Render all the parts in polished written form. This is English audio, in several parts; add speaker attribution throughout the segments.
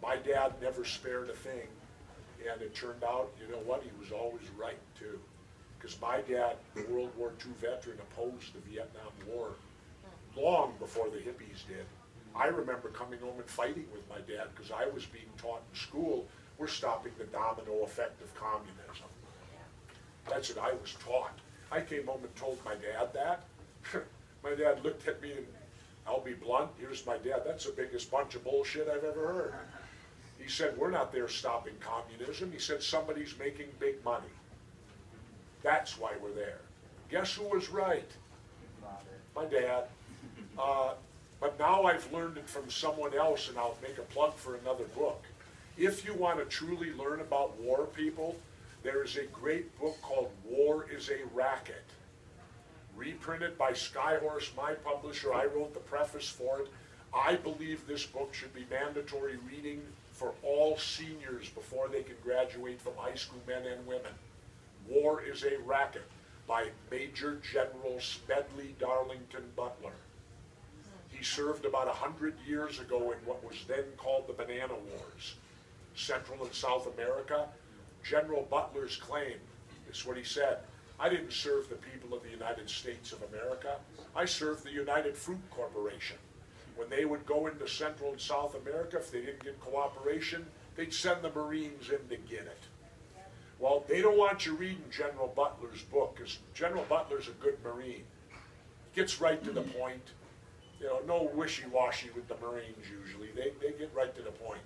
Speaker 1: my dad never spared a thing, and it turned out, you know what, he was always right too. Because my dad, the World War II veteran, opposed the Vietnam War long before the hippies did. I remember coming home and fighting with my dad because I was being taught in school, we're stopping the domino effect of communism. That's what I was taught. I came home and told my dad that. My dad looked at me and, I'll be blunt, here's my dad, that's the biggest bunch of bullshit I've ever heard. He said, we're not there stopping communism. He said, somebody's making big money. That's why we're there. Guess who was right? My dad. But now I've learned it from someone else, and I'll make a plug for another book. If you want to truly learn about war, people, there is a great book called War is a Racket. Reprinted by Skyhorse, my publisher. I wrote the preface for it. I believe this book should be mandatory reading for all seniors before they can graduate from high school, men and women. War is a Racket by Major General Smedley Darlington Butler. He served about 100 years ago in what was then called the Banana Wars, Central and South America. General Butler's claim is what he said: I didn't serve the people of the United States of America. I served the United Fruit Corporation. When they would go into Central and South America, if they didn't get cooperation, they'd send the Marines in to get it. Well, they don't want you reading General Butler's book, because General Butler's a good Marine. He gets right to the point. You know, no wishy-washy with the Marines usually. They get right to the point.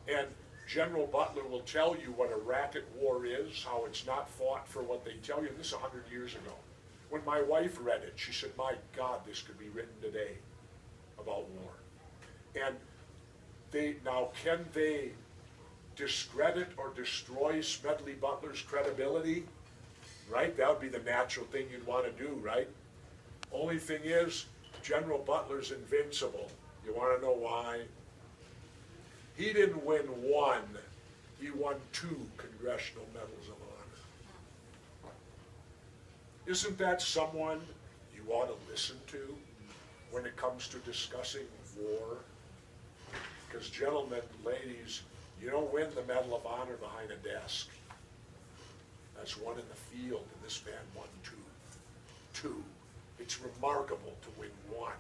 Speaker 1: And General Butler will tell you what a racket war is, how it's not fought for what they tell you. This is 100 years ago. When my wife read it, she said, my God, this could be written today about war. And now can they discredit or destroy Smedley Butler's credibility? Right? That would be the natural thing you'd want to do, right? Only thing is, General Butler's invincible. You want to know why? He didn't win one, he won 2 Congressional Medals of Honor. Isn't that someone you ought to listen to when it comes to discussing war? Because gentlemen, ladies, you don't win the Medal of Honor behind a desk. That's one in the field, and this man won 2. It's remarkable to win 1,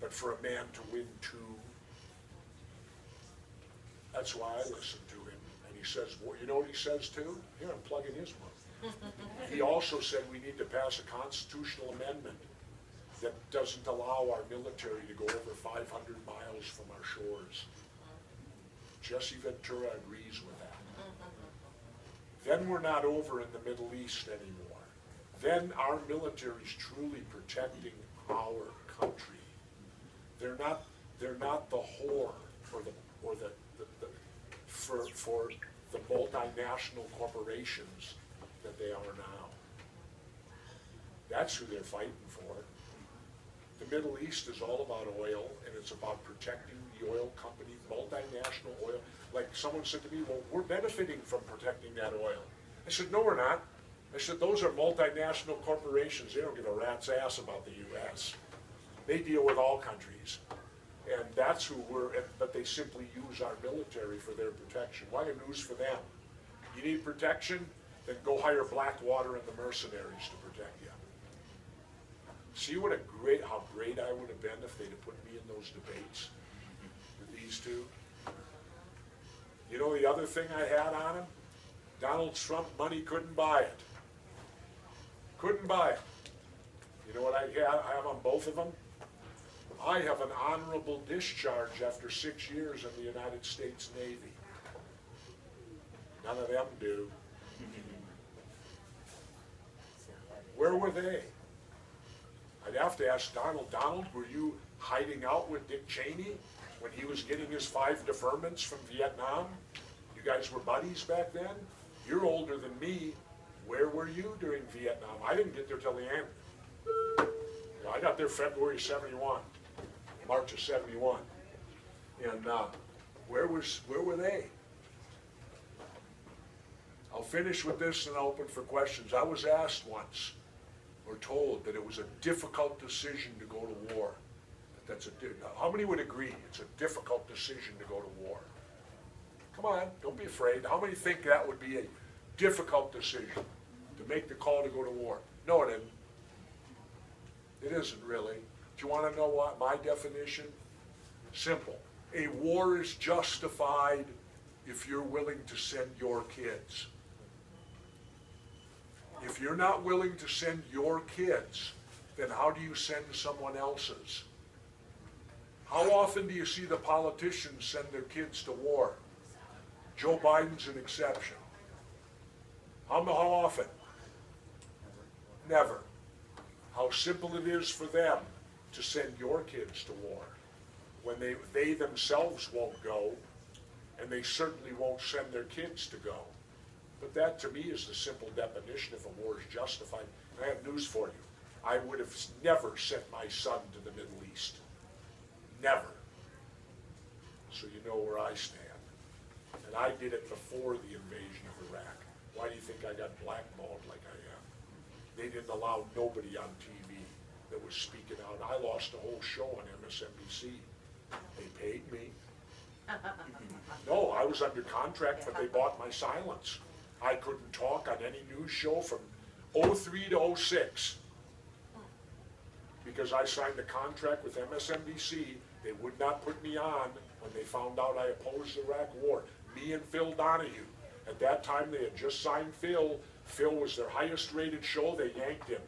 Speaker 1: but for a man to win 2, that's why I listen to him. And he says, well, you know what he says too? Here, I'm plugging his book. He also said we need to pass a constitutional amendment that doesn't allow our military to go over 500 miles from our shores. Jesse Ventura agrees with that. Then we're not over in the Middle East anymore. Then our military is truly protecting our country. They're not the whore for the multinational corporations that they are now. That's who they're fighting for. The Middle East is all about oil, and it's about protecting the oil company, multinational oil. Like someone said to me, well, we're benefiting from protecting that oil. I said, no, we're not. I said, those are multinational corporations. They don't give a rat's ass about the U.S. They deal with all countries. And that's who but they simply use our military for their protection. Why a news for them? You need protection? Then go hire Blackwater and the mercenaries to protect you. See how great I would have been if they'd have put me in those debates with these two? You know the other thing I had on him? Donald Trump money couldn't buy it. Couldn't buy it. You know what I have on both of them? I have an honorable discharge after 6 years in the United States Navy. None of them do. Where were they? I'd have to ask Donald, were you hiding out with Dick Cheney when he was getting his 5 deferments from Vietnam? You guys were buddies back then? You're older than me. Where were you during Vietnam? I didn't get there till the end. I got there February '71, March of '71. And where were they? I'll finish with this and I'll open for questions. I was asked once, or told, that it was a difficult decision to go to war. How many would agree it's a difficult decision to go to war? Come on, don't be afraid. How many think that would be a difficult decision to make the call to go to war? No, it isn't. It isn't really. Do you want to know what my definition? Simple. A war is justified if you're willing to send your kids. If you're not willing to send your kids, then how do you send someone else's? How often do you see the politicians send their kids to war? Joe Biden's an exception. How often? Never. How simple it is for them to send your kids to war when they themselves won't go, and they certainly won't send their kids to go. But that to me is the simple definition if a war is justified. And I have news for you. I would have never sent my son to the Middle East. Never. So you know where I stand. And I did it before the invasion of Iraq. Why do you think I got blackballed like I am? They didn't allow nobody on TV that was speaking out. I lost a whole show on MSNBC. They paid me. No, I was under contract, but they bought my silence. I couldn't talk on any news show from 03 to 06. Because I signed a contract with MSNBC, they would not put me on when they found out I opposed the Iraq War. Me and Phil Donahue. At that time, they had just signed Phil. Phil was their highest rated show. They yanked him.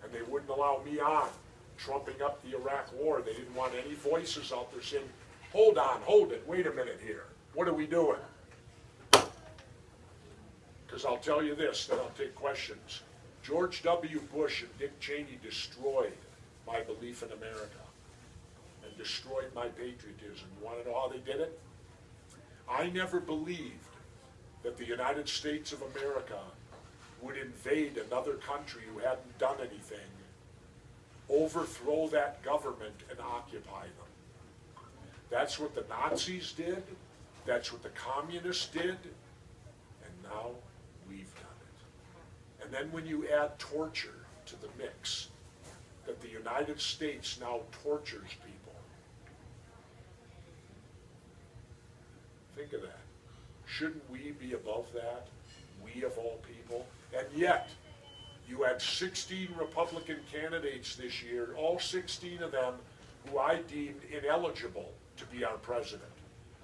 Speaker 1: And they wouldn't allow me on, trumping up the Iraq War. They didn't want any voices out there saying, hold on, hold it, wait a minute here. What are we doing? Because I'll tell you this, then I'll take questions. George W. Bush and Dick Cheney destroyed my belief in America and destroyed my patriotism. You want to know how they did it? I never believed that the United States of America would invade another country who hadn't done anything, overthrow that government, and occupy them. That's what the Nazis did. That's what the communists did. And now we've done it. And then when you add torture to the mix, that the United States now tortures people. Think of that. Shouldn't we be above that? We of all people? And yet, you had 16 Republican candidates this year, all 16 of them who I deemed ineligible to be our president.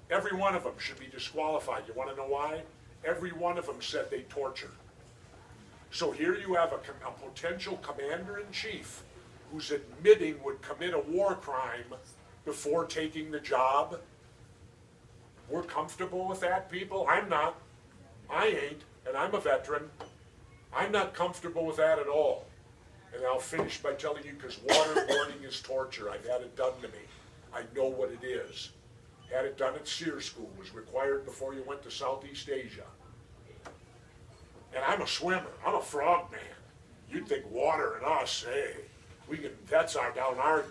Speaker 1: Every one of them should be disqualified. You want to know why? Every one of them said they tortured. So here you have a potential commander-in-chief who's admitting would commit a war crime before taking the job. We're comfortable with that, people? I'm not. I ain't, and I'm a veteran. I'm not comfortable with that at all. And I'll finish by telling you, because waterboarding is torture. I've had it done to me. I know what it is. Had it done at SEER school. It was required before you went to Southeast Asia. And I'm a swimmer. I'm a frog man. You'd think water and us, hey, we can, that's down our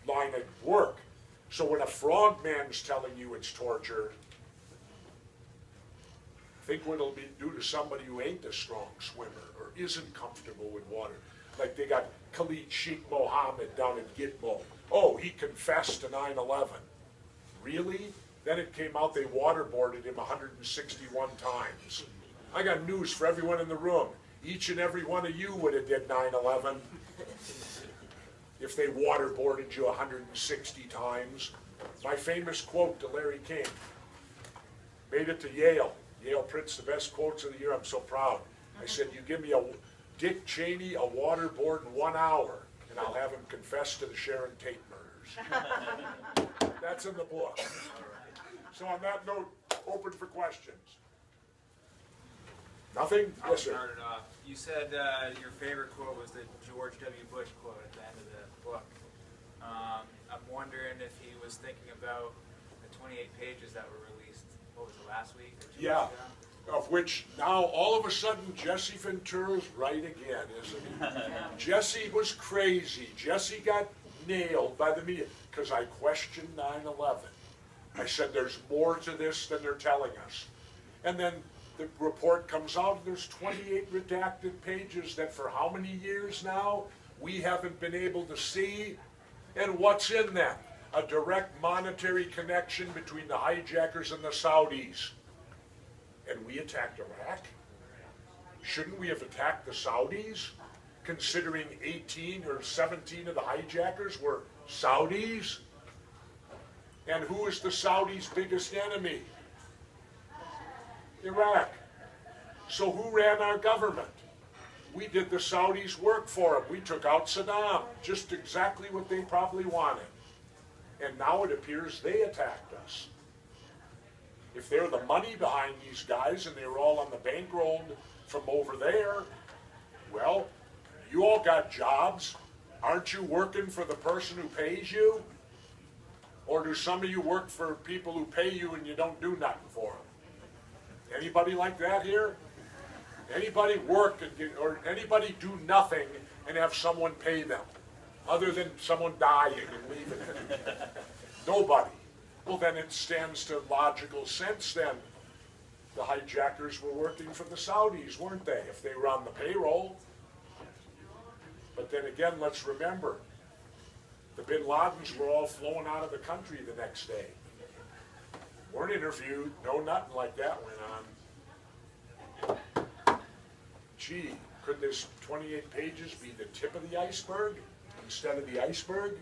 Speaker 1: line of work. So when a frog man's telling you it's torture, think what it'll do to somebody who ain't a strong swimmer or isn't comfortable with water. Like they got Khalid Sheikh Mohammed down in Gitmo. Oh, he confessed to 9/11. Really? Then it came out they waterboarded him 161 times. I got news for everyone in the room. Each and every one of you would have did 9/11 if they waterboarded you 160 times. My famous quote to Larry King. Made it to Yale. Yale prints the best quotes of the year. I'm so proud. I said, you give me a Dick Cheney a waterboard in 1 hour, and I'll have him confess to the Sharon Tate murders. That's in the book. So on that note, open for questions. Nothing?
Speaker 2: I'll start it off. You said your favorite quote was the George W. Bush quote at the end of the book. I'm wondering if he was thinking about the 28 pages that were released, what was it, last week? Or 2 weeks ago?
Speaker 1: Of which now all of a sudden Jesse Ventura's right again, isn't he? Jesse was crazy. Jesse got nailed by the media because I questioned 9/11. I said there's more to this than they're telling us. And then the report comes out and there's 28 redacted pages that for how many years now we haven't been able to see. And what's in them? A direct monetary connection between the hijackers and the Saudis. and we attacked Iraq? Shouldn't we have attacked the Saudis, considering 18 or 17 of the hijackers were Saudis? And who is the Saudis' biggest enemy? Iraq. So who ran our government? We did the Saudis' work for them. We took out Saddam, just exactly what they probably wanted. And now it appears they attacked us. If they're the money behind these guys and they were all on the bankroll from over there, well, you all got jobs. Aren't you working for the person who pays you? Or do some of you work for people who pay you and you don't do nothing for them? Anybody like that here? Anybody work or anybody do nothing and have someone pay them, other than someone dying and leaving it? Nobody. Well, then it stands to logical sense then. The hijackers were working for the Saudis, weren't they, if they were on the payroll? But then again, let's remember, the bin Ladens were all flown out of the country the next day. Weren't interviewed, no nothing like that went on. Gee, could this 28 pages be the tip of the iceberg instead of the iceberg?